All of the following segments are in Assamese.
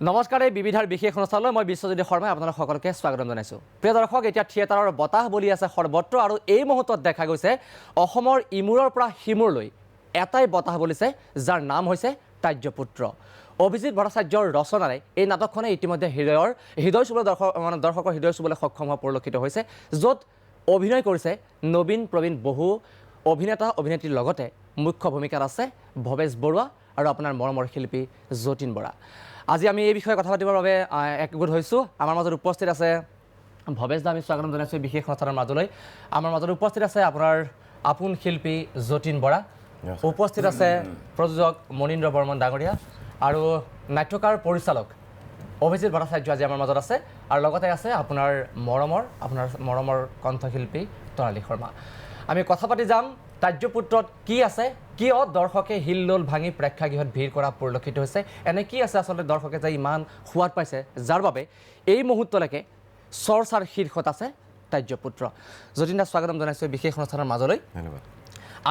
নমস্কাৰ, এই বিবিধাৰ বিশেষ অনুষ্ঠানলৈ মই বিশ্বজ্যোতি শৰ্মাই আপোনালোক সকলোকে স্বাগতম জনাইছোঁ। প্ৰিয় দৰ্শক, এতিয়া থিয়েটাৰৰ বতাহ বলি আছে সৰ্বত্ৰ আৰু এই মুহূৰ্তত দেখা গৈছে অসমৰ ইমূৰৰ পৰা সিমূৰলৈ এটাই বতাহ বলিছে, যাৰ নাম হৈছে তাৰ্যপুত্ৰ। অভিজিত ভট্টাচাৰ্যৰ ৰচনাৰে এই নাটকখনে ইতিমধ্যে হৃদয় চুবলৈ দৰ্শকৰ হৃদয় চুবলৈ সক্ষম হোৱা পৰিলক্ষিত হৈছে, য'ত অভিনয় কৰিছে নবীন প্ৰবীণ বহু অভিনেতা অভিনেত্ৰীৰ লগতে মুখ্য ভূমিকাত আছে ভৱেশ বৰুৱা আৰু আপোনাৰ মৰমৰ শিল্পী যতীন বৰা। আজি আমি এই বিষয়ে কথা পাতিবৰ বাবে একগোট হৈছোঁ। আমাৰ মাজত উপস্থিত আছে ভৱেশ দা, আমি স্বাগতম জনাইছোঁ বিশেষ অনুষ্ঠানৰ মাজলৈ। আমাৰ মাজত উপস্থিত আছে আপোনাৰ আপোন শিল্পী যতীন বৰা, উপস্থিত আছে প্ৰযোজক মনীন্দ্ৰ বৰ্মন ডাঙৰীয়া আৰু নাট্যকাৰ পৰিচালক অভিজিত ভট্টাচাৰ্য আজি আমাৰ মাজত আছে, আৰু লগতে আছে আপোনাৰ মৰমৰ কণ্ঠশিল্পী তৰালী শৰ্মা। আমি কথা পাতি যাম তাৰ্যপুত্ৰত কি আছে, কিয় দৰ্শকে হিলদোল ভাঙি প্ৰেক্ষাগৃহত ভিৰ কৰা পৰিলক্ষিত হৈছে, এনে কি আছে আচলতে দৰ্শকে যে ইমান সোৱাদ পাইছে, যাৰ বাবে এই মুহূৰ্তলৈকে চৰ্চাৰ শীৰ্ষত আছে তাৰ্যপুত্ৰ। যতীন দা, স্বাগতম জনাইছোঁ বিশেষ অনুষ্ঠানৰ মাজলৈ। ধন্যবাদ।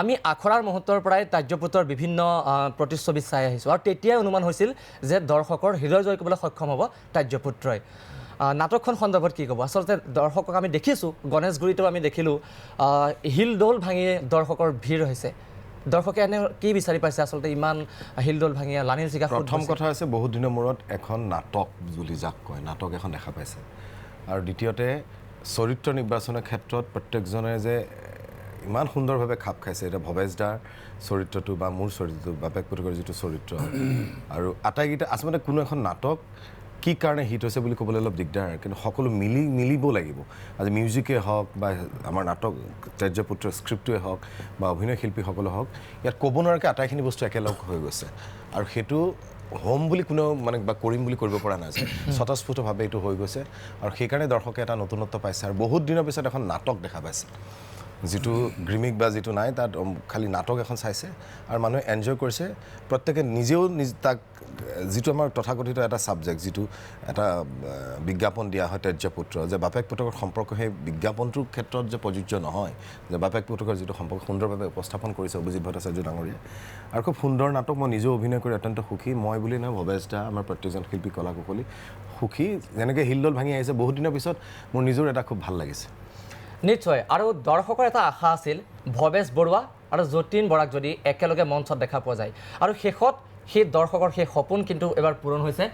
আমি আখৰাৰ মুহূৰ্তৰ পৰাই তাৰ্যপুত্ৰৰ বিভিন্ন প্ৰতিচ্ছবি চাই আহিছোঁ, আৰু তেতিয়াই অনুমান হৈছিল যে দৰ্শকৰ হৃদয় জয় কৰিবলৈ সক্ষম হ'ব তাৰ্যপুত্ৰই। নাটকখন সন্দৰ্ভত কি ক'ব? আচলতে দৰ্শকক আমি দেখিছোঁ, গণেশগুৰিতো আমি দেখিলোঁ হিলদোল ভাঙি দৰ্শকৰ ভিৰ হৈছে। দৰ্শকে এনে কি বিচাৰি পাইছে আচলতে ইমান হিলদোল ভাঙি লানিৰ জিকা? প্ৰথম কথা হৈছে বহুত দিনৰ মূৰত এখন নাটক বুলি যাক কয়, নাটক এখন দেখা পাইছে। আৰু দ্বিতীয়তে চৰিত্ৰ নিৰ্বাচনৰ ক্ষেত্ৰত প্ৰত্যেকজনে যে ইমান সুন্দৰভাৱে খাপ খাইছে। এতিয়া ভৱেশ দাৰ চৰিত্ৰটো বা মোৰ চৰিত্ৰটো, বাপেক পুতেকৰ যিটো চৰিত্ৰ, আৰু আটাইকেইটা আচলতে কোনো এখন নাটক কি কাৰণে হিট হৈছে বুলি ক'বলৈ অলপ দিগদাৰ, কিন্তু সকলো মিলিব লাগিব। আজি মিউজিকে হওক বা আমাৰ নাটক তাৰ্যপুত্ৰৰ স্ক্ৰিপ্টোৱে হওক বা অভিনয় শিল্পীসকলে হওক, ইয়াত ক'ব নোৱাৰাকৈ আটাইখিনি বস্তু একেলগ হৈ গৈছে। আৰু সেইটো হোম বুলি কোনেও বা কৰিম বুলি কৰিব পৰা নাই, স্বতঃস্ফূৰ্তভাৱে এইটো হৈ গৈছে। আৰু সেইকাৰণে দৰ্শকে এটা নতুনত্ব পাইছে, আৰু বহুত দিনৰ পিছত এখন নাটক দেখা পাইছে, যিটো গ্ৰিমিক বা যিটো নাই, তাত খালি নাটক এখন চাইছে আৰু মানুহে এনজয় কৰিছে। প্ৰত্যেকে নিজেও তাক যিটো আমাৰ তথাকথিত এটা ছাবজেক্ট, যিটো এটা বিজ্ঞাপন দিয়া হয় তাৰ্যপুত্ৰ, যে বাপেক পুতেকৰ সম্পৰ্ক, সেই বিজ্ঞাপনটোৰ ক্ষেত্ৰত যে প্ৰযোজ্য নহয়, যে বাপেক পুতেকৰ যিটো সম্পৰ্ক সুন্দৰভাৱে উপস্থাপন কৰিছে অভিজিত ভট্টাচাৰ্য ডাঙৰীয়া। আৰু খুব সুন্দৰ নাটক। মই নিজেও অভিনয় কৰি অত্যন্ত সুখী। মই বুলি নহয়, ভৱেশ দা, আমাৰ প্ৰত্যেকজন শিল্পী কলাকুশলী সুখী। যেনেকৈ হিলদোল ভাঙি আহিছে বহুত দিনৰ পিছত, মোৰ নিজৰ এটা খুব ভাল লাগিছে। নিশ্চয়। আৰু দৰ্শকৰ এটা আশা আছিল ভৱেশ বৰুৱা আৰু যতীন বৰাক যদি একেলগে মঞ্চত দেখা পোৱা যায়, আৰু শেষত সেই দৰ্শকৰ সেই সপোন কিন্তু এবাৰ পূৰণ হৈছে।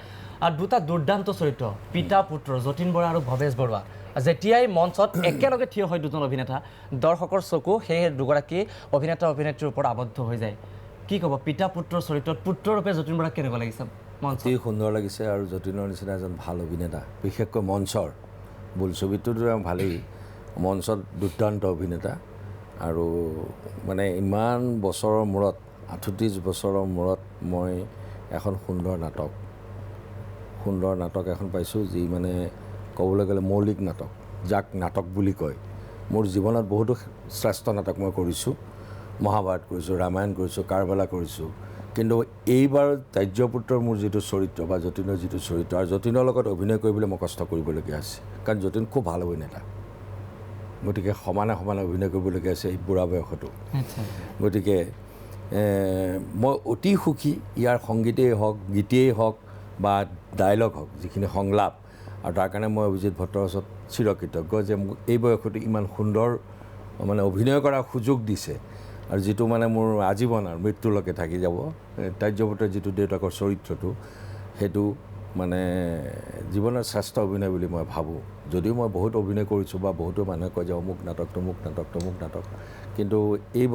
আৰু দুটা দুৰ্দান্ত চৰিত্ৰ, পিতা পুত্ৰ যতীন বৰা আৰু ভৱেশ বৰুৱা, যেতিয়াই মঞ্চত একেলগে থিয় হয় দুজন অভিনেতা, দৰ্শকৰ চকু সেই দুগৰাকী অভিনেতা অভিনেত্ৰীৰ ওপৰত আবদ্ধ হৈ যায়। কি ক'ব পিতা পুত্ৰৰ চৰিত্ৰত পুত্ৰৰূপে যতীন বৰাক কেনেকুৱা লাগিছে? অতি সুন্দৰ লাগিছে। আৰু যতীনৰ নিচিনা এজন ভাল অভিনেতা, বিশেষকৈ মঞ্চৰ, বোলছবিটোতো ভালেই, মঞ্চত দুৰ্দান্ত অভিনেতা। আৰু মানে ইমান বছৰৰ মূৰত, 38 বছৰৰ মূৰত মই এখন সুন্দৰ নাটক এখন পাইছোঁ, যি মানে ক'বলৈ গ'লে মৌলিক নাটক, যাক নাটক বুলি কয়। মোৰ জীৱনত বহুতো শ্ৰেষ্ঠ নাটক মই কৰিছোঁ, মহাভাৰত কৰিছোঁ, ৰামায়ণ কৰিছোঁ, কাৰবালা কৰিছোঁ, কিন্তু এইবাৰ তাৰ্যপুত্ৰৰ মোৰ যিটো চৰিত্ৰ বা যতীনৰ যিটো চৰিত্ৰ, আৰু যতীনৰ লগত অভিনয় কৰিবলৈ মই কষ্ট কৰিবলগীয়া হৈছে, কাৰণ যতীন খুব ভাল অভিনেতা। গতিকে সমানে অভিনয় কৰিবলগীয়া আছে এই বুঢ়া বয়সতো। গতিকে মই অতি সুখী। ইয়াৰ সংগীতেই হওক, গীতেই হওক বা ডাইলগ হওক, যিখিনি সংলাপ, আৰু তাৰ কাৰণে মই অভিজিত ভট্টৰ ওচৰত চিৰকৃতজ্ঞ যে মোক এই বয়সতো ইমান সুন্দৰ মানে অভিনয় কৰাৰ সুযোগ দিছে, আৰু যিটো মানে মোৰ আজীৱন আৰু মৃত্যুলৈকে থাকি যাব। তাৰ্যপুত্ৰৰ যিটো দেউতাকৰ চৰিত্ৰটো, সেইটো মানে জীৱনৰ শ্ৰেষ্ঠ অভিনয় বুলি মই ভাবোঁ। যদিও মই বহুত অভিনয় কৰিছোঁ বা বহুতো মানুহে কয় যে অমুক নাটক, তমুক নাটক, কিন্তু এই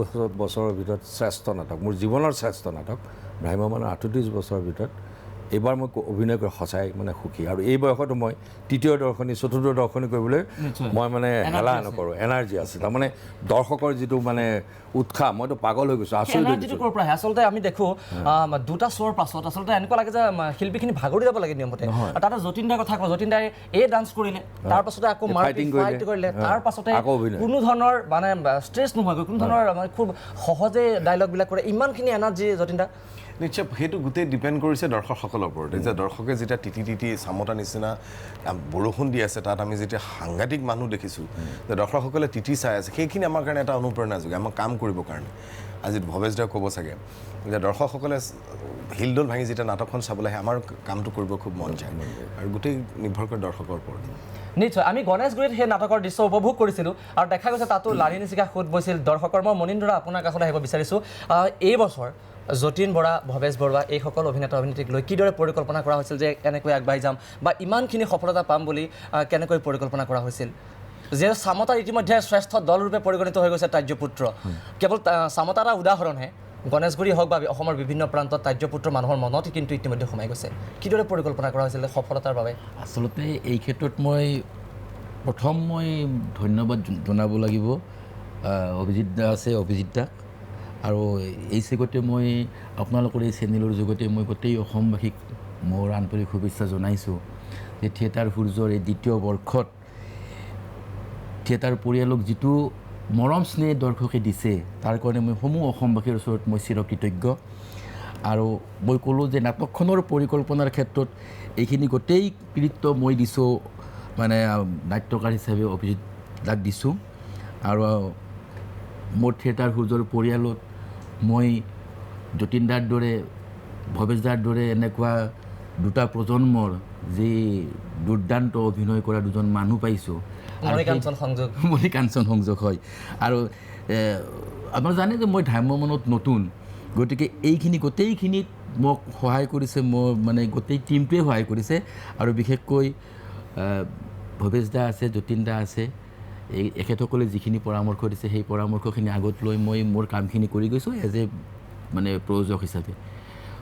বছৰৰ ভিতৰত শ্ৰেষ্ঠ নাটক, মোৰ জীৱনৰ শ্ৰেষ্ঠ নাটক, ভ্ৰাম্যমাণ 38 বছৰৰ ভিতৰত এইবাৰ মই অভিনয় কৰি সঁচাই মানে সুখী। আৰু এই বয়সতো মই তৃতীয় দৰ্শনী, চতুৰ্থ দৰ্শনী কৰিবলৈ মই মানে হেলা নকৰোঁ, এনাৰ্জি আছে। তাৰমানে দৰ্শকৰ যিটো মানে উৎসাহ, মইতো পাগল হৈ গৈছোঁ, আচৰিত হৈ গৈছোঁ। আচলতে আমি দেখোঁ দুটা শ্ব'ৰ পাছত আচলতে এনেকুৱা লাগে যে শিল্পীখিনি ভাগৰি যাব লাগে নিয়মতে। তাতে যতীন দাৰ কথা কওঁ, যতীন দাই এই ডান্স কৰিলে, তাৰ পাছতে আকৌ ফাইট কৰিলে, তাৰ পাছতে কোনো ধৰণৰ মানে ষ্ট্ৰেছ নোহোৱাকৈ, কোনো ধৰণৰ খুব সহজে ডাইলগবিলাক কৰে, ইমানখিনি এনাৰ্জি যতীন দা। নিশ্চয় সেইটো গোটেই ডিপেণ্ড কৰিছে দৰ্শকসকলৰ ওপৰত। যে দৰ্শকে যেতিয়া তিতি চামতা নিচিনা বৰষুণ দি আছে, তাত আমি যেতিয়া সাংঘাতিক মানুহ দেখিছোঁ, যে দৰ্শকসকলে তিতি চাই আছে, সেইখিনি আমাৰ কাৰণে এটা অনুপ্ৰেৰণা যোগায়, আমাক কাম কৰিবৰ কাৰণে। আজি ভৱেশদাই ক'ব চাগে যে দৰ্শকসকলে হিলডোল ভাঙি যেতিয়া নাটকখন চাবলৈ আহে আমাৰ কামটো কৰিব খুব মন যায় আৰু গোটেই নিৰ্ভৰ কৰে দৰ্শকৰ ওপৰত নিশ্চয় আমি গণেশগুৰিত সেই নাটকৰ দৃশ্য উপভোগ কৰিছিলোঁ আৰু দেখা গৈছে তাতো লাৰি নিচিকা সোঁত বৈছিল দৰ্শকৰ মই মনীন্দ্ৰ আপোনাৰ কাষলৈ আহিব বিচাৰিছোঁ এই বছৰ যতীন বৰা ভৱেশ বৰুৱা এইসকল অভিনেতা অভিনেত্ৰীক লৈ কিদৰে পৰিকল্পনা কৰা হৈছিল যে এনেকৈ আগবাঢ়ি যাম বা ইমানখিনি সফলতা পাম বুলি কেনেকৈ পৰিকল্পনা কৰা হৈছিল যে চামতাৰ ইতিমধ্যে শ্ৰেষ্ঠ দলৰূপে পৰিগণিত হৈ গৈছে তাৰ্যপুত্ৰ কেৱল চামতা এটা উদাহৰণহে গণেশগুৰি হওক বা অসমৰ বিভিন্ন প্ৰান্তত তাৰ্যপুত্ৰ মানুহৰ মনত কিন্তু ইতিমধ্যে সোমাই গৈছে কিদৰে পৰিকল্পনা কৰা হৈছিল সফলতাৰ বাবে আচলতে এই ক্ষেত্ৰত প্ৰথম মই ধন্যবাদ জনাব লাগিব অভিজিৎ দা আছে অভিজিৎ দাক আৰু এই চেগতে মই আপোনালোকৰ এই চেনেলৰ যোগতে মই গোটেই অসমবাসীক মোৰ আন্তৰিক শুভেচ্ছা জনাইছোঁ যে থিয়েটাৰ সূৰ্যৰ এই দ্বিতীয় বৰ্ষত থিয়েটাৰ পৰিয়ালক যিটো মৰম স্নেহ দৰ্শকে দিছে তাৰ কাৰণে মই সমূহ অসমবাসীৰ ওচৰত মই চিৰকৃতজ্ঞ আৰু মই ক'লোঁ যে নাটকখনৰ পৰিকল্পনাৰ ক্ষেত্ৰত এইখিনি গোটেই কৃতিত্ব মই দিছোঁ মানে নাট্যকাৰ হিচাপে অভিজিৎ দাক দিছোঁ আৰু মোৰ থিয়েটাৰ সূৰ্যৰ পৰিয়ালত মই যতীন দাৰ দৰে ভৱেশ দাৰ দৰে এনেকুৱা দুটা প্ৰজন্মৰ যি দুৰ্দান্ত অভিনয় কৰা দুজন মানুহ পাইছোঁ মণিকাঞ্চন সংযোগ হয় আৰু আপোনাৰ জানে যে মই ভ্ৰাম্যমানত নতুন গতিকে এইখিনি গোটেইখিনিত মোক সহায় কৰিছে মোৰ মানে গোটেই টীমটোৱে সহায় কৰিছে আৰু বিশেষকৈ ভৱেশ দা আছে যতীন দা আছে এখেতসকলে যিখিনি পৰামৰ্শ দিছে সেই পৰামৰ্শখিনি আগত লৈ মই মোৰ কামখিনি কৰি গৈছোঁ এজ এ মানে প্ৰযোজক হিচাপে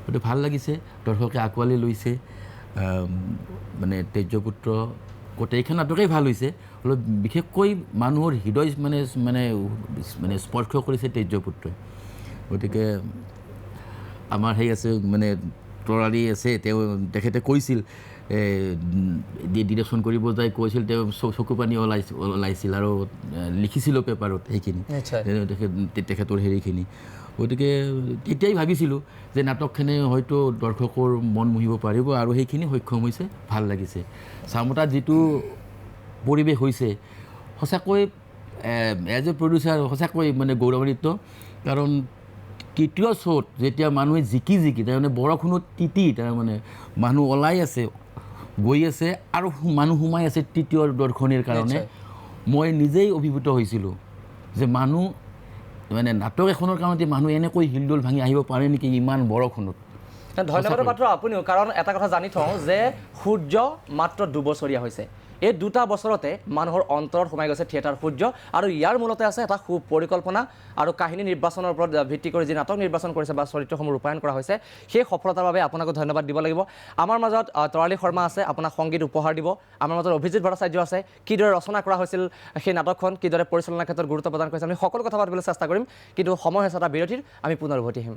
গতিকে ভাল লাগিছে দৰ্শকে আঁকোৱালি লৈছে মানে তেজপুত্ৰ গোটেইখন নাটকেই ভাল হৈছে অলপ বিশেষকৈ মানুহৰ হৃদয় মানে স্পৰ্শ কৰিছে তেজপুত্ৰই গতিকে আমাৰ সেই আছে মানে তৰালী আছে তেখেতে কৈছিল ডিৰেকশ্যন কৰিব যাই কৈছিল তেওঁ চকু পানী ওলাইছিল আৰু লিখিছিলোঁ পেপাৰত সেইখিনি তেখেতৰ হেৰিখিনি গতিকে তেতিয়াই ভাবিছিলোঁ যে নাটকখনে হয়তো দৰ্শকৰ মন মুহিব পাৰিব আৰু সেইখিনি সক্ষম হৈছে ভাল লাগিছে চামতাত যিটো পৰিৱেশ হৈছে সঁচাকৈ এজ এ প্ৰডিউচাৰ সঁচাকৈ মানে গৌৰৱান্বিত কাৰণ তৃতীয় শ্ব'ত যেতিয়া মানুহে জিকি তাৰমানে বৰষুণত তিতি তাৰমানে মানুহ ওলাই আছে গৈ আছে আৰু মানুহ সোমাই আছে তৃতীয় দৰ্শনীৰ কাৰণে মই নিজেই অভিভূত হৈছিলোঁ যে মানুহ মানে নাটক এখনৰ কাৰণতে মানুহ এনেকৈ হিলডোল ভাঙি আহিব পাৰে নেকি ইমান বৰষুণত ধন্যবাদ পাত্ৰ আপুনিও কাৰণ এটা কথা জানি থওঁ যে সূৰ্য মাত্ৰ 2 বছৰীয়া হৈছে এই 2টা বছৰতে মানুহৰ অন্তৰত সোমাই গৈছে থিয়েটাৰ সূৰ্য আৰু ইয়াৰ মূলতে আছে এটা সুপৰিকল্পনা আৰু কাহিনী নিৰ্বাচনৰ ওপৰত ভিত্তি কৰি যি নাটক নিৰ্বাচন কৰিছে বা চৰিত্ৰসমূহ ৰূপায়ণ কৰা হৈছে সেই সফলতাৰ বাবে আপোনাকো ধন্যবাদ দিব লাগিব আমাৰ মাজত তৰালী শৰ্মা আছে আপোনাক সংগীত উপহাৰ দিব আমাৰ মাজত অভিজিৎ ভট্টাচাৰ্য আছে কিদৰে ৰচনা কৰা হৈছিল সেই নাটকখন কিদৰে পৰিচালনাৰ ক্ষেত্ৰত গুৰুত্ব প্ৰদান কৰিছে আমি সকলো কথা পাতিবলৈ চেষ্টা কৰিম কিন্তু সময় হৈছে এটা বিৰতিৰ আমি পুনৰ উভতি আহিম